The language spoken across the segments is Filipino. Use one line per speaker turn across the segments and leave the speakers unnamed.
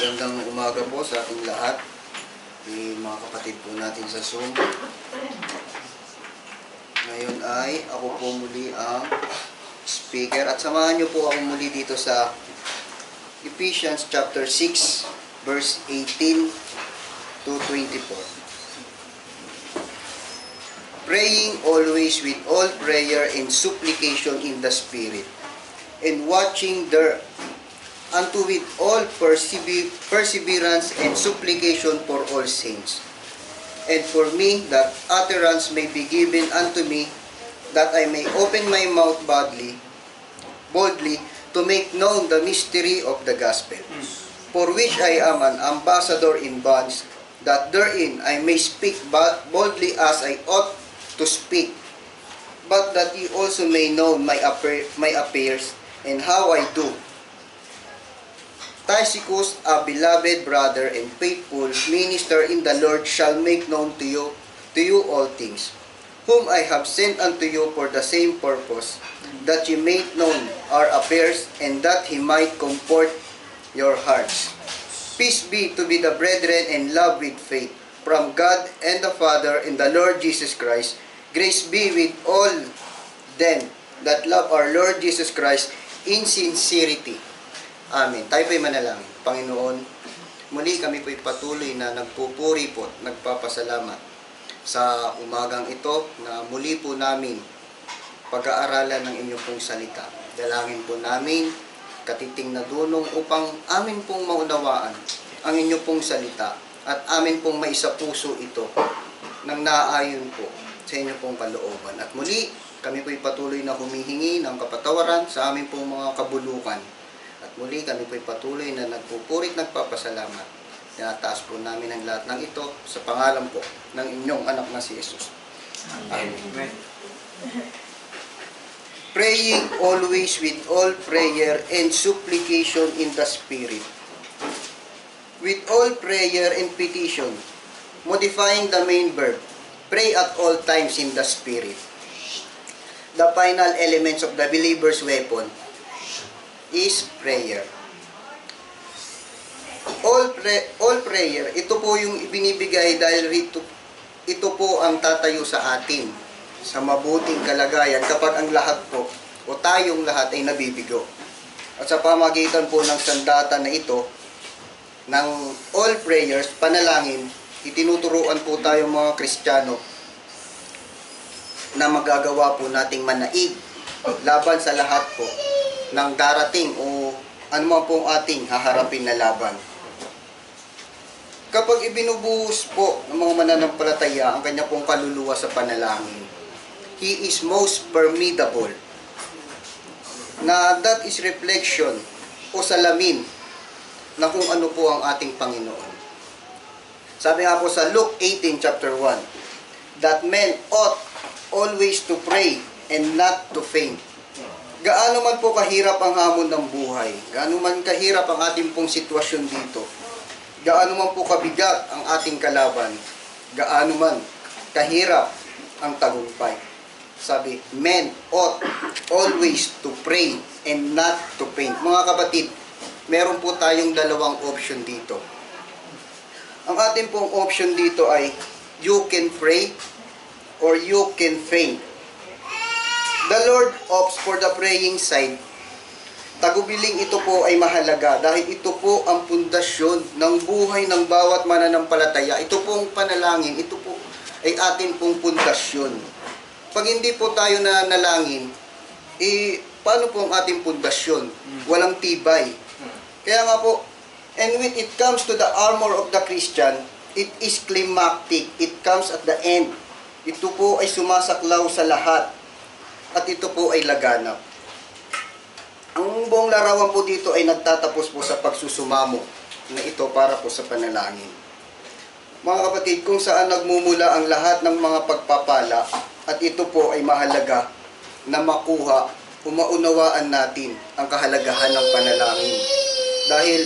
Magandang umaga po sa ating lahat, mga kapatid po natin sa Zoom. Ngayon ay ako po muli ang speaker at samahan niyo po ako muli dito sa Ephesians chapter 6 verse 18 to 24. Praying always with all prayer and supplication in the Spirit, and watching unto with all perseverance and supplication for all saints. And for me, that utterance may be given unto me, that I may open my mouth boldly, to make known the mystery of the gospel, for which I am an ambassador in bonds, that therein I may speak boldly as I ought to speak, but that ye also may know my affairs, and how I do. Tychicus, a beloved brother and faithful minister in the Lord, shall make known to you all things, whom I have sent unto you for the same purpose, that ye may known our affairs, and that he might comfort your hearts. Peace be to the brethren, and love with faith, from God and the Father and the Lord Jesus Christ. Grace be with all them that love our Lord Jesus Christ in sincerity. Amen. Tayo po'y manalangin. Panginoon, muli kami po'y patuloy na nagpupuri po, nagpapasalamat sa umagang ito na muli po namin pag-aaralan ng inyong pong salita. Dalangin po namin katiting na dunong upang amin pong maunawaan ang inyong pong salita at amin pong maisapuso ito ng naaayon po sa inyong pong kalooban. At muli, kami po'y patuloy na humihingi ng kapatawaran sa amin pong mga kabulukan. At muli kami po'y patuloy na nagpupurit, nagpapasalamat. Tinataas po namin ang lahat ng ito sa pangalan po ng inyong anak na si Jesus. Amen. Praying always with all prayer and supplication in the Spirit, with all prayer and petition, modifying the main verb, pray at all times in the Spirit. The final elements of the believer's weapon is prayer. All prayer, ito po yung ibinibigay dahil ito po ang tatayo sa atin sa mabuting kalagayan kapag ang lahat po o tayong lahat ay nabibigo. At sa pamagitan po ng sandata na ito ng all prayers, panalangin, itinuturuan po tayo mga Kristiyano na magagawa po nating manaig laban sa lahat po ng darating o anuman pong ating haharapin na laban. Kapag ibinubuhos po ng mga mananampalataya ang kanya pong kaluluwa sa panalangin, he is most formidable. Na that is reflection o salamin na kung ano po ang ating Panginoon. Sabi nga po sa Luke 18 chapter 1, that men ought always to pray and not to faint. Gaano man po kahirap ang hamon ng buhay, gaano man kahirap ang ating pong sitwasyon dito, gaano man po kabigat ang ating kalaban, gaano man kahirap ang tagumpay. Sabi, men ought always to pray and not to faint. Mga kapatid, meron po tayong dalawang option dito. Ang ating pong option dito ay you can pray or you can faint. The Lord opts for the praying side. Tagubiling ito po ay mahalaga dahil ito po ang pundasyon ng buhay ng bawat mananampalataya. Ito pong panalangin, ito po ay atin pong pundasyon. Pag hindi po tayo nanalangin, paano po ang ating pundasyon? Walang tibay. Kaya nga po, and when it comes to the armor of the Christian, it is climactic. It comes at the end. Ito po ay sumasaklaw sa lahat. At ito po ay laganap. Ang buong larawan po dito ay nagtatapos po sa pagsusumamo na ito para po sa panalangin. Mga kapatid, kung saan nagmumula ang lahat ng mga pagpapala at ito po ay mahalaga na makuha o maunawaan natin ang kahalagahan ng panalangin. Dahil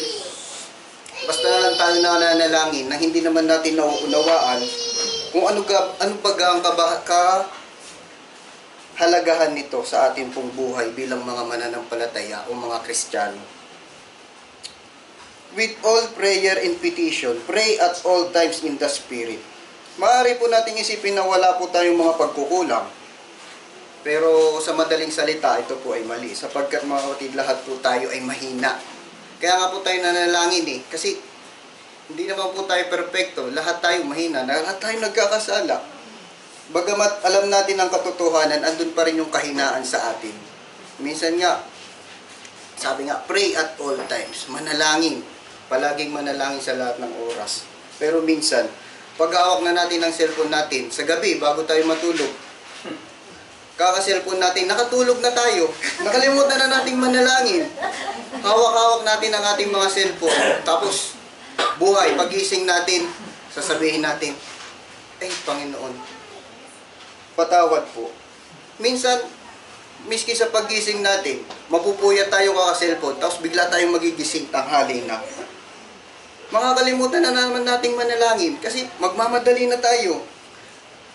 basta na lang tayo nananalangin na hindi naman natin nauunawaan kung ano ba ang halagahan nito sa ating pong buhay bilang mga mananampalataya o mga Kristiyano. with all prayer and petition, pray at all times in the Spirit. Maaari po nating isipin na wala po tayong mga pagkukulang. Pero sa madaling salita, ito po ay mali. Sapagkat mga kapatid, lahat po tayo ay mahina. Kaya nga po tayo nanalangin eh. Kasi hindi naman po tayo perfecto. Lahat tayo mahina. Lahat tayo nagkakasala. Bagamat alam natin ang katotohanan, andun pa rin yung kahinaan sa atin. Minsan nga, sabi nga, pray at all times. Manalangin. Palaging manalangin sa lahat ng oras. Pero minsan, pag-hawak na natin ang cellphone natin, sa gabi, bago tayo matulog, kaka-cellphone natin, nakatulog na tayo. Nakalimutan na nating manalangin. Hawak-hawak natin ang ating mga cellphone. Tapos, buhay, pagising natin, sasabihin natin, ay, Panginoon, patawad po. Minsan, miski sa pagising natin, mapupuyat tayo kaka-cellphone, tapos bigla tayong magigising tanghali na. Makakalimutan na naman nating manalangin kasi magmamadali na tayo.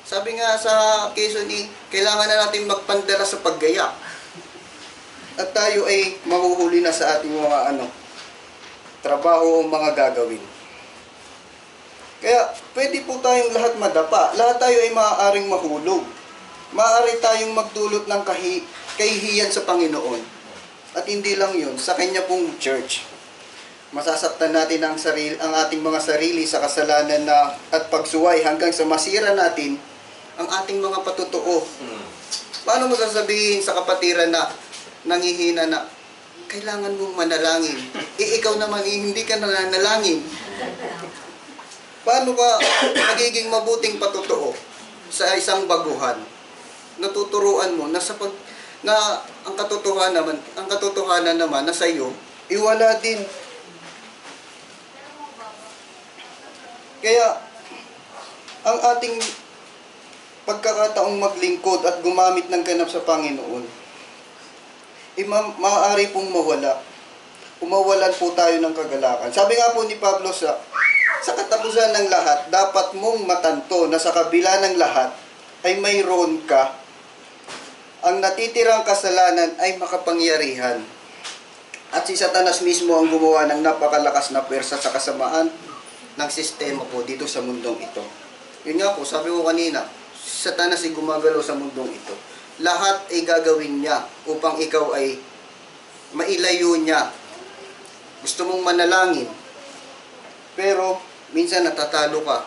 Sabi nga sa Quezon, kailangan na natin magpandala sa paggaya. At tayo ay mahuhuli na sa ating mga trabaho o mga gagawin. Kaya pwede po tayong lahat madapa. Lahat tayo ay maaaring mahulog. Maaari tayong magdulot ng kahihiyan sa Panginoon. At hindi lang yun, sa Kanya pong church. Masasaktan natin ang ating mga sarili sa kasalanan at pagsuway hanggang sa masira natin ang ating mga patutuo. Paano mo sasabihin sa kapatiran na nangihina na kailangan mong manalangin? Ikaw naman hindi ka nananalangin. Paano ka magiging mabuting patutuo sa isang baguhan? Natuturuan mo na ang katotohanan naman na sa iyo iwala din. Kaya ang ating pagkakataong maglingkod at gumamit ng ganap sa Panginoon, maaari pong mawala. Umawalan po tayo ng kagalakan. Sabi nga po ni Pablo sa katapusan ng lahat, dapat mong matanto na sa kabila ng lahat ay mayroon ka. Ang natitirang kasalanan ay makapangyarihan. At si Satanas mismo ang gumawa ng napakalakas na pwersa sa kasamaan ng sistema po dito sa mundong ito. Yun nga po, sabi ko kanina, Satanas ay gumagalaw sa mundong ito. Lahat ay gagawin niya upang ikaw ay mailayo niya. Gusto mong manalangin, pero minsan natatalo ka.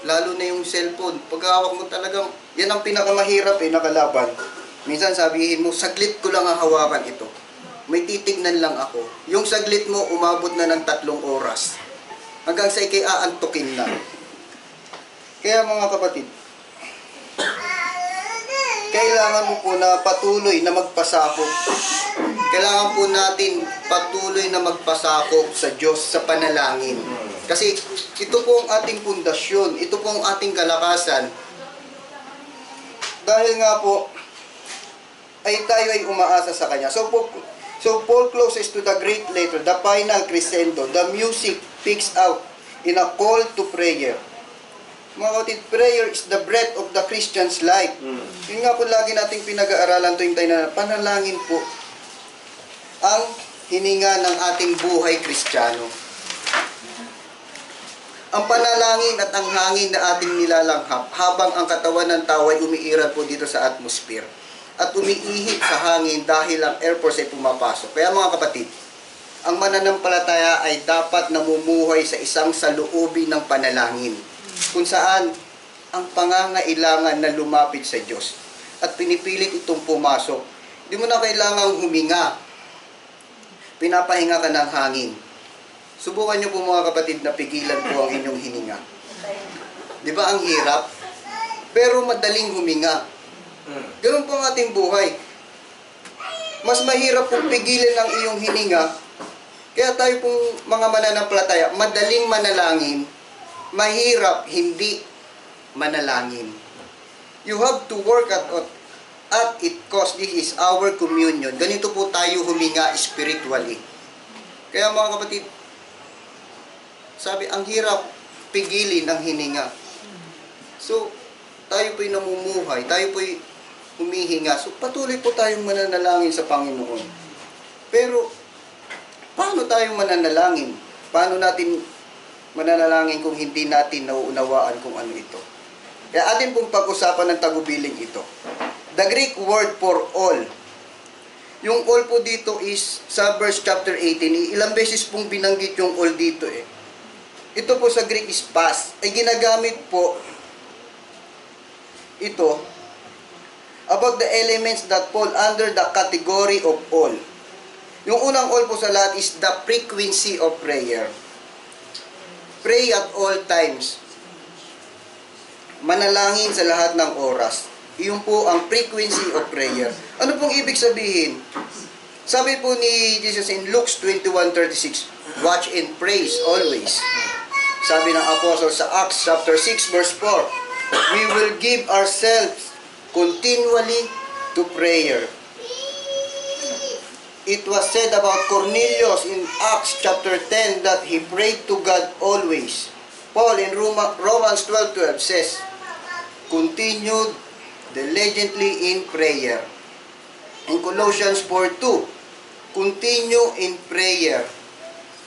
Lalo na yung cellphone. Pag-hawak mo talagang, yan ang pinakamahirap nakalaban. Minsan sabihin mo, saglit ko lang ang hawakan ito. May titignan lang ako. Yung saglit mo, umabot na ng 3 oras. Hanggang sa ikay aantukin na. Kaya mga kapatid, kailangan mo po na patuloy na magpasakop. Kailangan po natin patuloy na magpasakop sa Diyos sa panalangin. Kasi ito po ang ating pundasyon, ito po ang ating kalakasan. Dahil nga po, ay tayo ay umaasa sa Kanya. So Paul closes to the great letter, the final crescendo, the music peaks out in a call to prayer. Mga kapatid, prayer is the breath of the Christian's life. Yun nga po lagi nating pinag-aaralan tuwing tayo na panalangin po ang hininga ng ating buhay Kristiyano. Ang panalangin at ang hangin na ating nilalanghap habang ang katawan ng tao ay umiiral po dito sa atmosphere at umiihip sa hangin dahil ang air force ay pumapasok. Kaya mga kapatid, ang mananampalataya ay dapat namumuhay sa isang saloobin ng panalangin kung saan ang pangangailangan na lumapit sa Diyos at pinipilit itong pumasok. Hindi mo na kailangang huminga. Pinapahinga ka ng hangin. Subukan nyo po mga kapatid na pigilan po ang inyong hininga. Di ba ang hirap? Pero madaling huminga. Ganun po ang ating buhay. Mas mahirap po pigilan ang iyong hininga. Kaya tayo pong mga mananampalataya, madaling manalangin, mahirap hindi manalangin. You have to work at it cause this is our communion. Ganito po tayo huminga spiritually. Kaya mga kapatid, sabi, ang hirap pigilin ang hininga. So, tayo po'y namumuhay, tayo po'y humihinga. So, patuloy po tayong mananalangin sa Panginoon. Pero, paano tayo mananalangin? Paano natin mananalangin kung hindi natin nauunawaan kung ano ito? Kaya atin pong pag-usapan ng tagubiling ito. The Greek word for all. Yung all po dito is sa verse chapter 18. Ilang beses pong binanggit yung all dito eh. Ito po sa Greek is past. Ay ginagamit po ito about the elements that fall under the category of all. Yung unang all po sa lahat is the frequency of prayer. Pray at all times. Manalangin sa lahat ng oras. Iyon po ang frequency of prayer. Ano pong ibig sabihin? Sabi po ni Jesus in Luke 21:36, watch and praise always. Sabi ng apostle sa Acts chapter 6 verse 4, we will give ourselves continually to prayer. It was said about Cornelius in Acts chapter 10 that he prayed to God always. Paul in Romans 12:12 says, continued diligently in prayer. In Colossians 4:2, continue in prayer.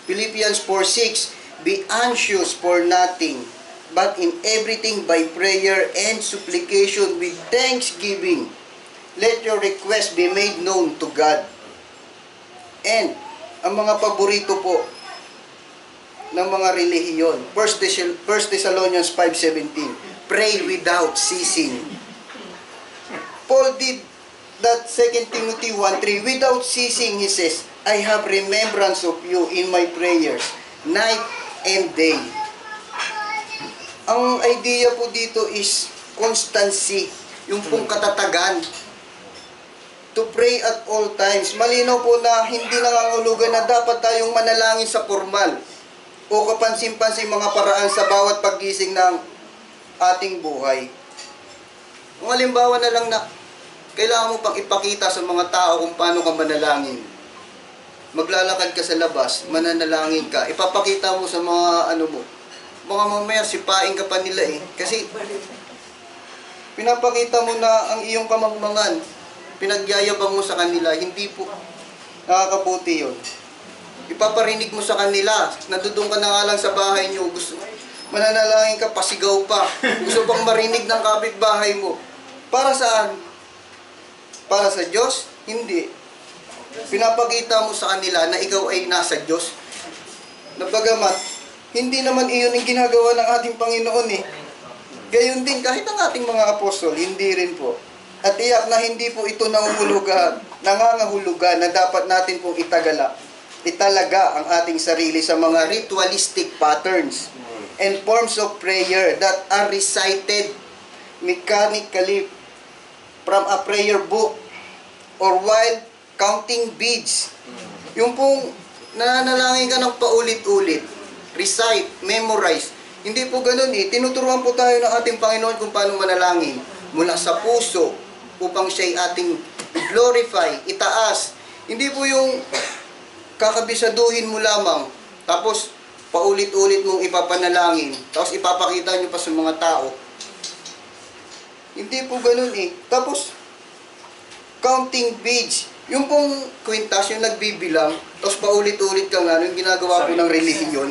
Philippians 4:6, be anxious for nothing, but in everything by prayer and supplication with thanksgiving, let your request be made known to God. And ang mga paborito po ng mga relihiyon, 1 Thessalonians 5:17, pray without ceasing. Paul did that 2 Timothy 1:3, without ceasing, he says, I have remembrance of you in my prayers, night and day. Ang idea po dito is constancy, yung pong katatagan. To pray at all times. Malinaw po na hindi nangangahulugan na dapat tayong manalangin sa formal o kapansin-pansin mga paraan sa bawat paggising ng ating buhay. Kung halimbawa na lang na kailangan mo pang ipakita sa mga tao kung paano ka manalangin. Maglalakad ka sa labas, mananalangin ka, ipapakita mo sa mga ano mo. Mga mamaya sipain ka pa nila eh. Kasi pinapakita mo na ang iyong kamangmangan, pinagyayabang mo sa kanila, hindi po nakakabuti yun. Ipaparinig mo sa kanila, nandudong ka na nga lang sa bahay nyo, gusto, mananalangin ka, pasigaw pa, gusto pang marinig ng kapitbahay mo. Para saan? Para sa Diyos? Hindi. Pinapakita mo sa kanila na ikaw ay nasa Diyos. Nabagamat, hindi naman iyon ang ginagawa ng ating Panginoon eh. Gayon din, kahit ang ating mga apostol, hindi rin po. At iyak na hindi po ito nangangahulugan na dapat natin pong italaga ang ating sarili sa mga ritualistic patterns and forms of prayer that are recited mechanically from a prayer book or while counting beads. Yung pong nananalangin ka ng paulit-ulit, recite, memorize. Hindi po ganun eh. Tinuturuan po tayo ng ating Panginoon kung paano manalangin mula sa puso upang siya'y ating glorify, itaas. Hindi po yung kakabisaduhin mo lamang tapos paulit-ulit mong ipapanalangin tapos ipapakita nyo pa sa mga tao. Hindi po ganun eh. Tapos counting beads. Yung pong kwintas, yung nagbibilang, tapos paulit-ulit ka nga, yung ginagawa po ng relihiyon.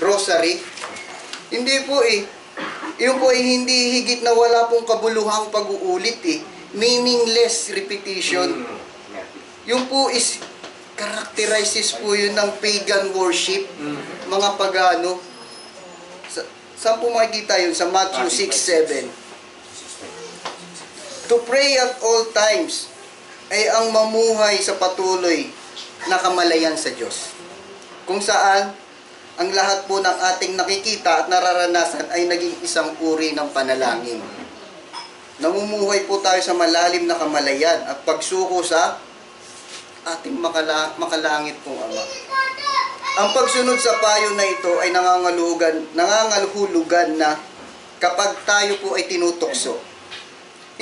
Rosary. Hindi po eh. Yung po ay hindi higit na wala pong kabuluhang pag-uulit eh. Meaningless repetition. Yung po is, characterizes po yun ng pagan worship. Mga pagano. Saan po makikita yun? Sa Matthew 6:7. To pray at all times ay ang mamuhay sa patuloy na kamalayan sa Diyos. Kung saan, ang lahat po ng ating nakikita at nararanasan ay naging isang uri ng panalangin. Namumuhay po tayo sa malalim na kamalayan at pagsuko sa ating makalangit pong Ama. Ang pagsunod sa payo na ito ay nangangaluhulugan na kapag tayo po ay tinutokso,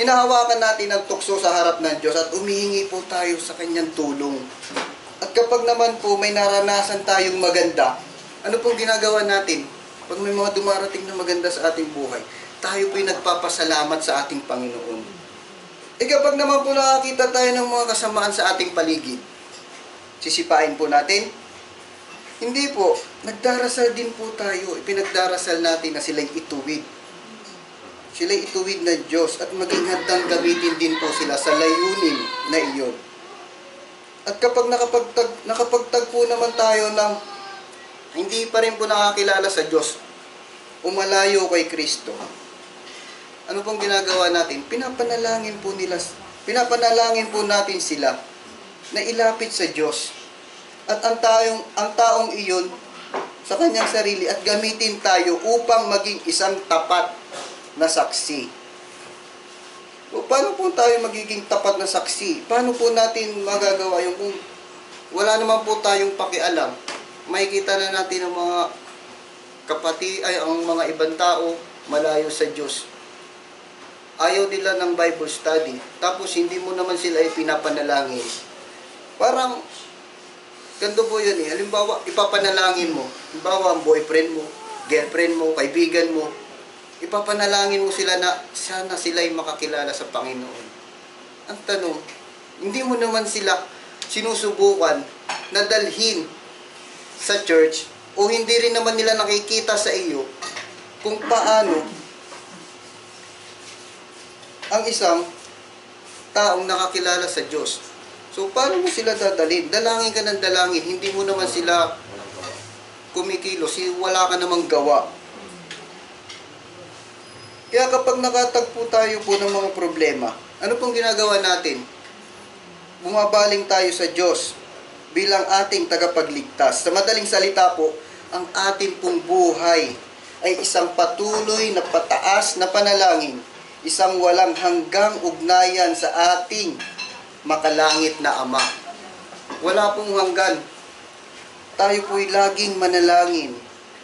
hinahawakan natin ang tukso sa harap ng Diyos at umihingi po tayo sa Kanyang tulong. At kapag naman po may naranasan tayong maganda, ano pong ginagawa natin? Pag may mga dumarating na maganda sa ating buhay, tayo po'y nagpapasalamat sa ating Panginoon. E kapag naman po nakakita tayo ng mga kasamaan sa ating paligid, sisipain po natin? Hindi po. Nagdarasal din po tayo. Ipinagdarasal natin na sila'y ituwid. Sila'y ituwid ng Diyos at maging handang gamitin din po sila sa layunin na iyon. At kapag nakapagtagpo naman tayo ng hindi pa rin po nakakilala sa Diyos, umalayo kay Kristo, ano pong ginagawa natin? Pinapanalangin po natin sila na ilapit sa Diyos. At ang taong iyon sa kanyang sarili at gamitin tayo upang maging isang tapat na saksi. O, paano po tayo magiging tapat na saksi? Paano po natin magagawa yung kung wala naman po tayong pakialam? Makikita na natin ang mga ang mga ibang tao malayo sa Diyos. Ayaw nila ng Bible study, tapos hindi mo naman sila ipinapanalangin. Parang, ganito po yun eh. Halimbawa, ipapanalangin mo. Halimbawa, ang boyfriend mo, girlfriend mo, kaibigan mo, ipapanalangin mo sila na sana sila ay makakilala sa Panginoon. Ang tanong, hindi mo naman sila sinusubukan na dalhin sa church o hindi rin naman nila nakikita sa iyo kung paano ang isang taong nakakilala sa Diyos. So, paano mo sila dadalhin? Dalangin ka ng dalangin, hindi mo naman sila kumikilos, wala ka namang gawa. Kaya kapag nakatagpo tayo po ng mga problema, ano pong ginagawa natin? Bumabaling tayo sa Diyos bilang ating tagapagligtas. Sa madaling salita po, ang ating pong buhay ay isang patuloy na pataas na panalangin, isang walang hanggang ugnayan sa ating makalangit na Ama. Wala pong hanggan. Tayo po'y laging manalangin.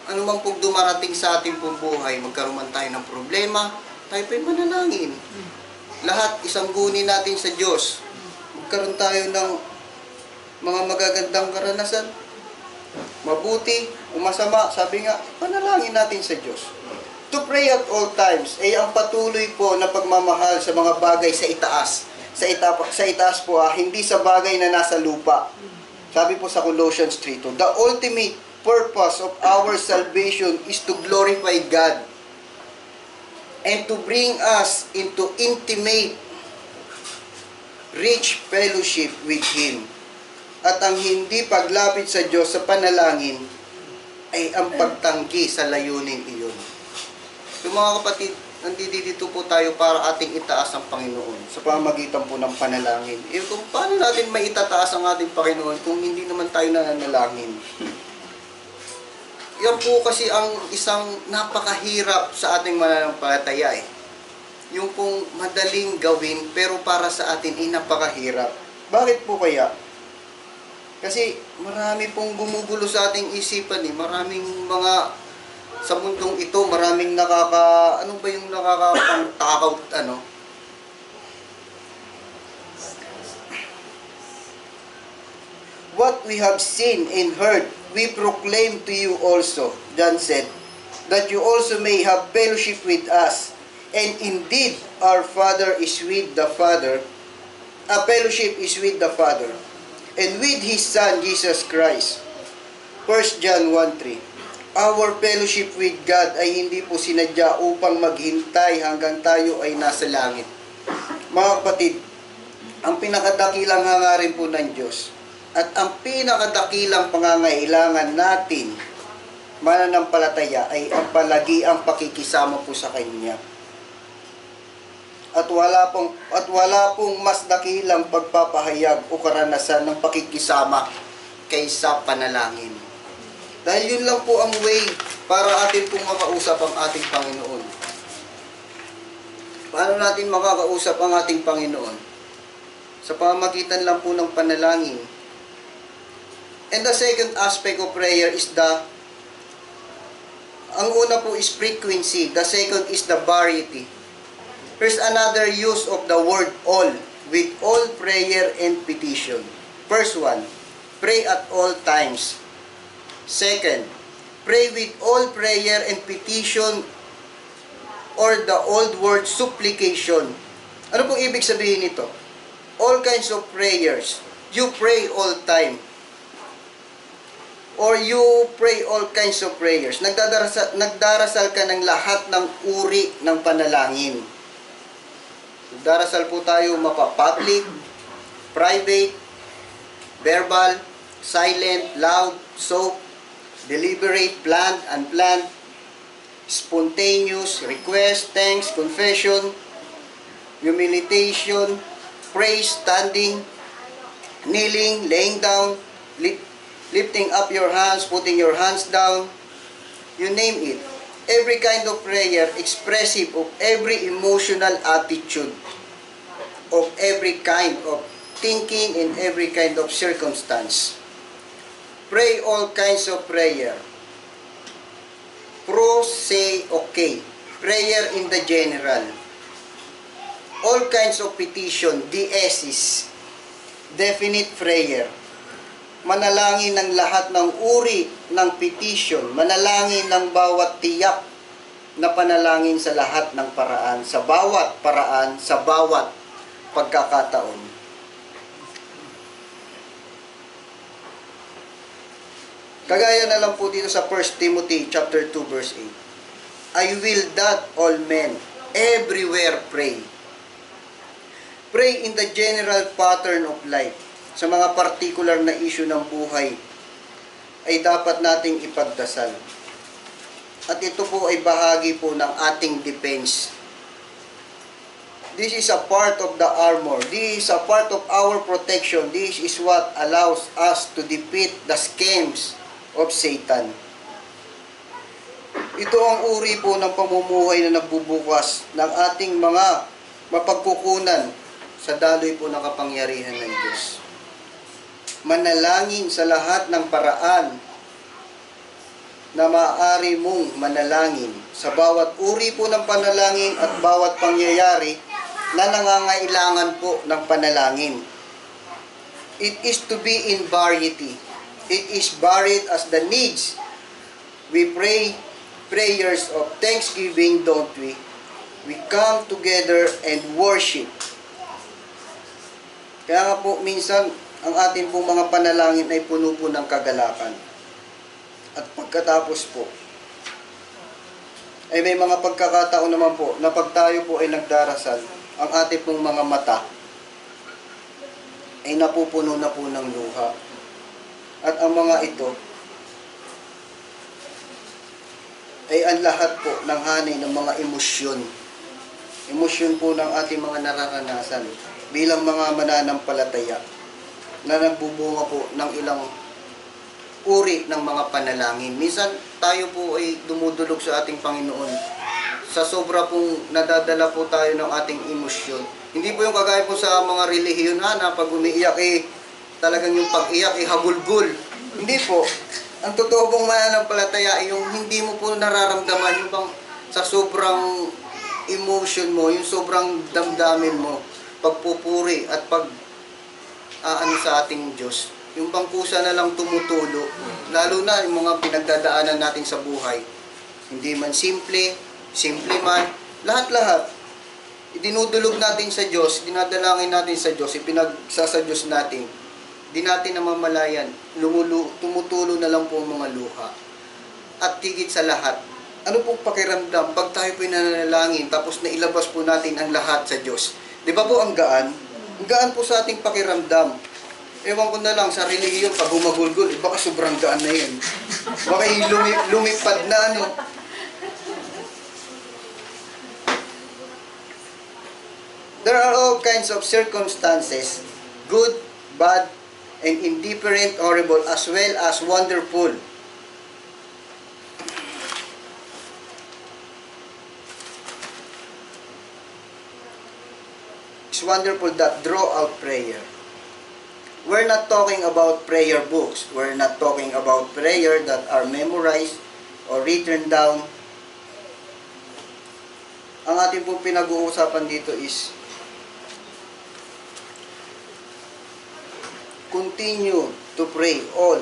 Ano man pong dumarating sa ating pong buhay, magkaroon man tayo ng problema, tayo po'y manalangin. Lahat, isang guni natin sa Diyos. Magkaroon tayo ng mga magagandang karanasan. Mabuti o masama, sabi nga, panalangin natin sa Diyos. To pray at all times ay ang patuloy po na pagmamahal sa mga bagay sa itaas. Sa itaas po, hindi sa bagay na nasa lupa. Sabi po sa Colossians 3:2, the ultimate purpose of our salvation is to glorify God and to bring us into intimate, rich fellowship with Him. At ang hindi paglapit sa Diyos sa panalangin ay ang pagtanggi sa layunin iyon. So mga kapatid, nandito po tayo para ating itaas ang Panginoon sa pamamagitan po ng panalangin. Kung paano natin maitataas ang ating Panginoon kung hindi naman tayo nananalangin? Yan po kasi ang isang napakahirap sa ating mananampalataya eh. Yung pong madaling gawin pero para sa atin ay napakahirap. Bakit po kaya? Kasi marami pong gumugulo sa ating isipan eh. Maraming mga sa mundong ito, maraming nakakapangtakaw, What we have seen and heard, we proclaim to you also, John said, that you also may have fellowship with us. And indeed, our Father is with the Father. A fellowship is with the Father. And with His Son, Jesus Christ. 1 John 1:3. Our fellowship with God ay hindi po sinadya upang maghintay hanggang tayo ay nasa langit. Mga kapatid, ang pinakadakilang hangarin po ng Diyos at ang pinakadakilang pangangailangan natin mananampalataya ay ang palagiang pakikisama po sa Kanya. At wala pong mas dakilang pagpapahayag o karanasan ng pakikisama kaysa panalangin. Dahil yun lang po ang way para atin pong makausap ang ating Panginoon. Paano natin makakausap ang ating Panginoon? Sa pamamagitan lang po ng panalangin. And the second aspect of prayer is ang una po is frequency, the second is the variety. Here's another use of the word all, with all prayer and petition. First one, pray at all times. Second, pray with all prayer and petition, or the old word supplication. Ano pong ibig sabihin nito? All kinds of prayers. You pray all time. or you pray all kinds of prayers. Nagdarasal ka ng lahat ng uri ng panalangin. Nagdarasal po tayo mapa-public, private, verbal, silent, loud, soft, deliberate, planned, unplanned, spontaneous, request, thanks, confession, humiliation, praise, standing, kneeling, laying down, lifting up your hands, putting your hands down, you name it. Every kind of prayer expressive of every emotional attitude, of every kind of thinking in every kind of circumstance. Pray all kinds of prayer. Pro, say, okay. Prayer in the general. All kinds of petition, DSs. Definite prayer. Manalangin ng lahat ng uri ng petition. Manalangin ng bawat tiyak na panalangin sa lahat ng paraan. Sa bawat paraan, sa bawat pagkakataon. Kagaya na lang po dito sa 1 Timothy chapter 2 verse 8. I will that all men everywhere pray. Pray in the general pattern of life. Sa mga particular na issue ng buhay ay dapat nating ipagdasal. At ito po ay bahagi po ng ating defense. This is a part of the armor. This is a part of our protection. This is what allows us to defeat the schemes of Satan. Ito ang uri po ng pamumuhay na nagbubukas ng ating mga mapagkukunan sa daloy po ng kapangyarihan ng Diyos. Manalangin sa lahat ng paraan na maaari mong manalangin sa bawat uri po ng panalangin at bawat pangyayari na nangangailangan po ng panalangin. It is to be in variety. It is varied as the needs. We pray prayers of thanksgiving, don't we? We come together and worship. Kaya nga po minsan, ang ating pong mga panalangin ay puno po ng kagalakan. At pagkatapos po, ay may mga pagkakataon naman po na pag tayo po ay nagdarasal, ang ating pong mga mata ay napupuno na po ng luha. At ang mga ito ay ang lahat po ng hanay ng mga emosyon. Emosyon po ng ating mga nararanasan bilang mga mananampalataya na nagbubunga po ng ilang uri ng mga panalangin. Minsan tayo po ay dumudulog sa ating Panginoon. Sa sobra pong nadadala po tayo ng ating emosyon. Hindi po yung kagaya po sa mga relihiyon na pag umiiyak talagang yung pag-iyak hagulgul. Hindi po. Ang totoo pong mananampalataya ay yung hindi mo po nararamdaman yung bang sa sobrang emotion mo, yung sobrang damdamin mo, pagpupuri at sa ating Diyos. Yung bang kusa na lang tumutulo, lalo na yung mga pinagdadaanan natin sa buhay. Hindi man simple man, lahat-lahat. Idinudulog natin sa Diyos, dinadalangin natin sa Diyos, ipinagsasa Diyos natin. Di natin namamalayan, tumutulo na lang po ang mga luha. At higit sa lahat, ano pong pakiramdam pag tayo po nananalangin tapos nailabas po natin ang lahat sa Diyos? Di ba po ang gaan? Ang gaan po sa ating pakiramdam. Ewan ko na lang, sa relihiyon, pag humagulgol, baka sobrang gaan na yun. Baka lumipad na There are all kinds of circumstances, good, bad, and indifferent, horrible, as well as wonderful. It's wonderful that draw out prayer. We're not talking about prayer books. We're not talking about prayer that are memorized or written down. Ang ating pong pinag-uusapan dito is continue to pray all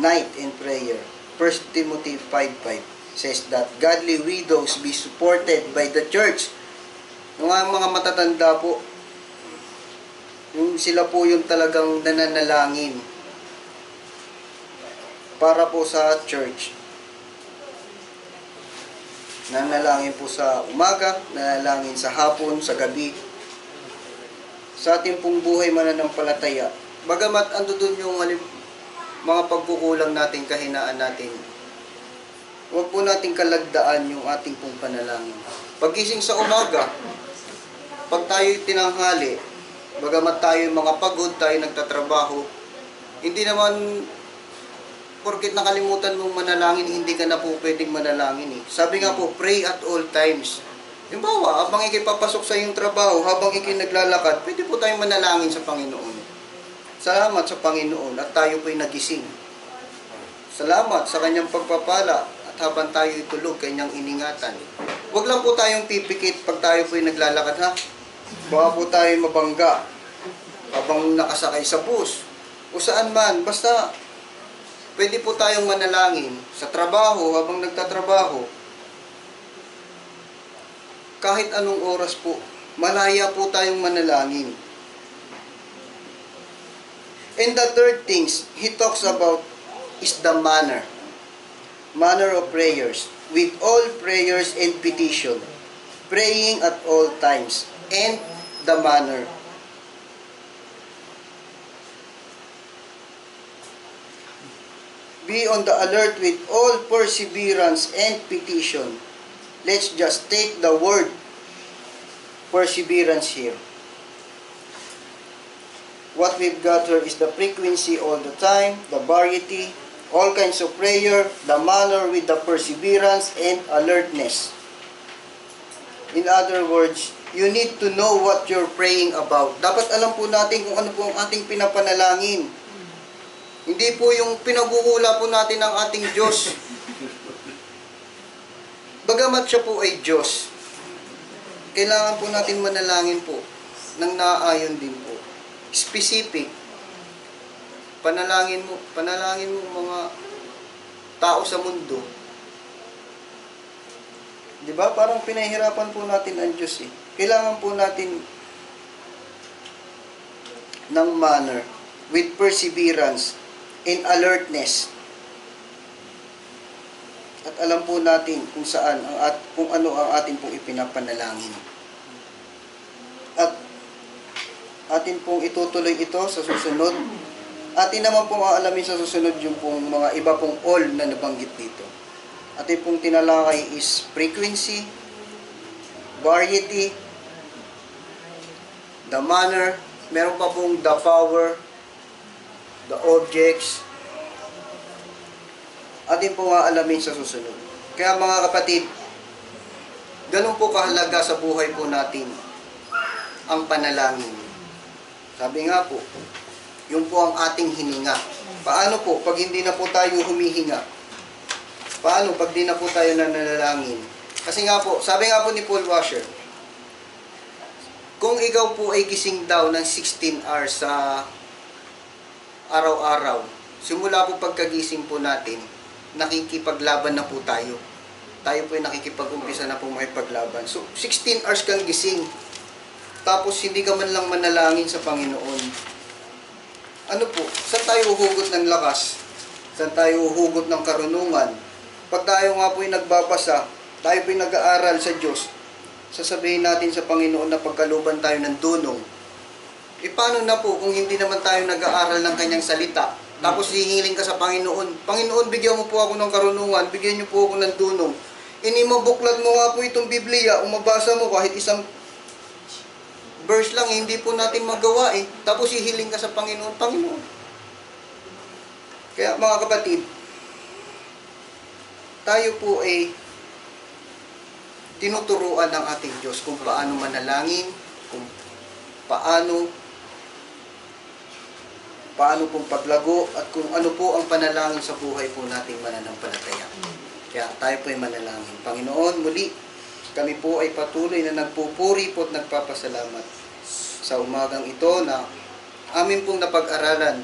night in prayer. 1 Timothy 5:5 says that godly widows be supported by the church. Yung mga matatanda po, yung sila po yung talagang nananalangin para po sa church. Nanalangin po sa umaga, nanalangin sa hapon, sa gabi. Sa ating pong buhay mananampalataya, bagamat ando doon yung mga pagkukulang natin, kahinaan natin, huwag po nating kalagdaan yung ating pong panalangin. Paggising sa umaga, pag tayo'y tinanghali, bagamat tayo'y mga pagod, tayo nagtatrabaho, hindi naman porket nakalimutan mong manalangin, hindi ka na po pwedeng manalangin eh. Sabi nga po, pray at all times. Halimbawa, habang ikipapasok sa iyong trabaho, habang ikinaglalakad, pwede po tayong manalangin sa Panginoon. Salamat sa Panginoon at tayo po'y nagising. Salamat sa kanyang pagpapala at habang tayo'y tulog, kanyang iningatan. Huwag lang po tayong pipikit pag tayo po'y naglalakad ha. Baka po tayo mabangga habang nakasakay sa bus o saan man, basta pwede po tayong manalangin sa trabaho, habang nagtatrabaho. Kahit anong oras po, malaya po tayong manalangin. And the third things he talks about is the manner. Manner of prayers. With all prayers and petition. Praying at all times. And the manner. Be on the alert with all perseverance and petition. Let's just take the word perseverance here. What we've got here is the frequency all the time, the variety, all kinds of prayer, the manner with the perseverance and alertness. In other words, you need to know what you're praying about. Dapat alam po natin kung ano po ang ating pinapanalangin. Hindi po yung pinaguhula po natin ng ating Diyos. Bagamat siya po ay Diyos, kailangan po natin manalangin po ng naaayon din po. Specific. Panalangin mo mga tao sa mundo. Di ba? Parang pinahirapan po natin ang Diyos eh. Kailangan po natin ng manner with perseverance in alertness. At alam po natin kung saan kung ano ang atin pong ipinapanalangin. At atin pong itutuloy ito sa susunod. Atin naman pong aalamin sa susunod yung pong mga iba pong all na nabanggit dito. Atin pong tinalakay is frequency, variety, the manner, meron pa pong the power, the objects, atin po aalamin sa susunod. Kaya mga kapatid, ganun po kahalaga sa buhay po natin ang panalangin. Sabi nga po, yun po ang ating hininga. Paano po pag hindi na po tayo humihinga? Paano pag di na po tayo nananalangin? Kasi nga po, sabi nga po ni Paul Washer, kung ikaw po ay gising daw ng 16 hours sa araw-araw, simula po pagkagising po natin, nakikipaglaban na po tayo. Tayo po ay nakikipag-umpisa na po makipaglaban. So, 16 hours kang gising. Tapos, hindi ka man lang manalangin sa Panginoon. Ano po? Saan tayo uhugot ng lakas? Saan tayo uhugot ng karunungan? Pag tayo nga po ay nagbabasa, tayo po ay nag-aaral sa Diyos, sasabihin natin sa Panginoon na pagkaluban tayo ng dunong. E paano na po kung hindi naman tayo nag-aaral ng kanyang salita? Tapos hihiling ka sa Panginoon. Panginoon, bigyan mo po ako ng karunungan, bigyan niyo po ako ng dunong. Inimabuklat mo nga po itong Biblia, umabasa mo kahit isang verse lang, hindi po natin magawa eh. Tapos hihiling ka sa Panginoon, Panginoon. Kaya mga kapatid, tayo po ay tinuturuan ng ating Diyos kung paano manalangin, kung paano pong paglago at kung ano po ang panalangin sa buhay po nating mananampalataya. Kaya tayo po ay manalangin. Panginoon, muli, kami po ay patuloy na nagpupuri po at nagpapasalamat sa umagang ito na amin pong napag-aralan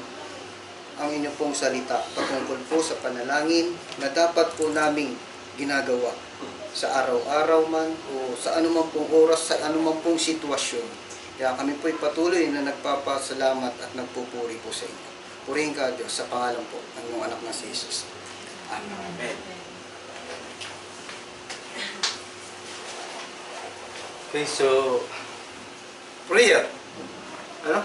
ang inyong pong salita patungkol po sa panalangin na dapat po naming ginagawa sa araw-araw man o sa anumang pong oras, sa anumang pong sitwasyon. Kaya kami po'y patuloy na nagpapasalamat at nagpupuri po sa inyo. Purihin ka, Diyos, sa pangalan po ng iyong anak na si Jesus.
Amen. Okay, so, prayer. Ano?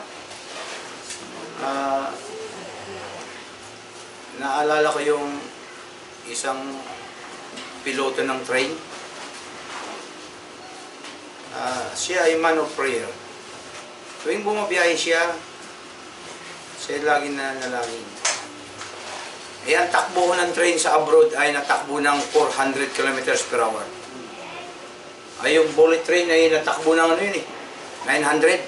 Naalala ko yung isang piloto ng train. Siya ay man of prayer. Tuwing bumabiyahe siya lagi na nalangin. Eh, ang takbo ng train sa abroad ay natakbo ng 400 kilometers per hour. Ay, yung bullet train ay natakbo ng ano yun eh, 900.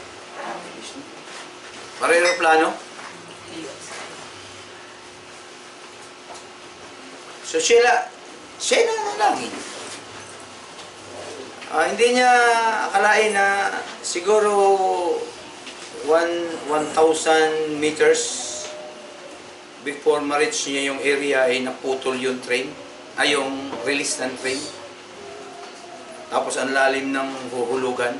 Para aeroplano. So siya nanalangin. Hindi niya akalain na siguro 1,000 meters before ma-reach niya yung area ay naputol yung train, ay yung release ng train. Tapos ang lalim ng huhulugan.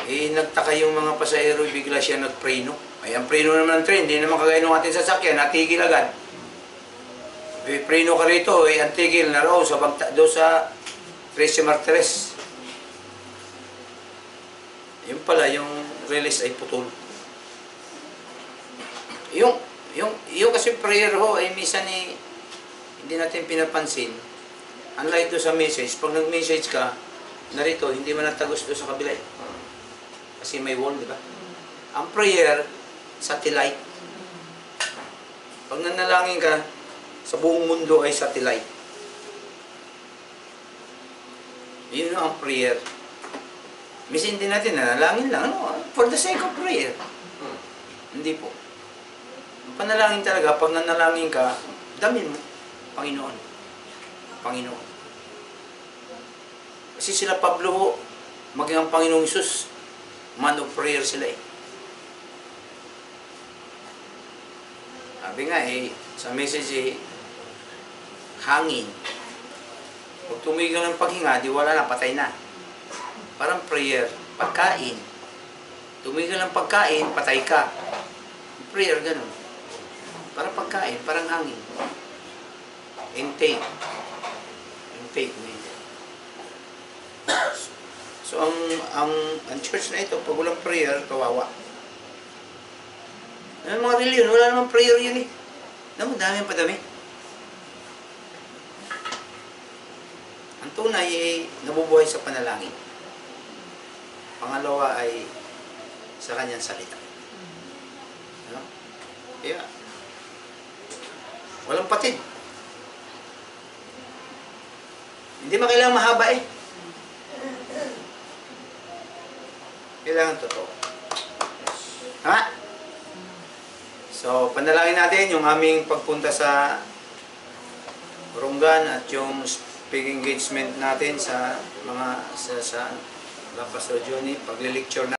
Eh, nagtaka yung mga pasahero, bigla siya nagpreno. Ay, ang preno naman ng train, hindi naman kagaya ng ating sasakyan, natigil agad. Preno ka rito, eh, ang tigil na raw doon sa Trece Martires. Yung pala, yung release ay putol. Yung kasi prayer ho, ay minsan hindi natin pinapansin. Unlike doon sa message, pag nag-message ka, narito, hindi man natagos doon sa kabila. Kasi may wall, di ba? Ang prayer, satellite. Pag nanalangin ka, sa buong mundo ay satellite. Yun ang prayer. Minsan din natin nanalangin lang, for the sake of prayer. Hindi po. Ang panalangin talaga, pag nanalangin ka, damin mo, Panginoon. Panginoon. Kasi sila Pablo ho, maging ang Panginoong Isus, man of prayer sila eh. Sabi nga sa message hangin. Pag tumigil ng paghinga, di wala na, patay na. Parang prayer, pagkain. Tumigil ng pagkain, patay ka. Prayer, ganun. Parang pagkain, parang hangin. Intake. Intake na yun. So, ang church na ito, pag walang prayer, kawawa. Ang mga reliyon, wala namang prayer yun eh. Dami ang padami. Ang tunay ay nabubuhay sa panalangin. Pangalawa ay sa kanyang salita. Ano? Kaya, walang patid. Hindi kailangan mahaba eh. Kailangan totoo. Ha? So, panalangin natin yung aming pagpunta sa Runggan at yung speaking engagement natin sa mga sa Pastor Johnny, pagle-lecture na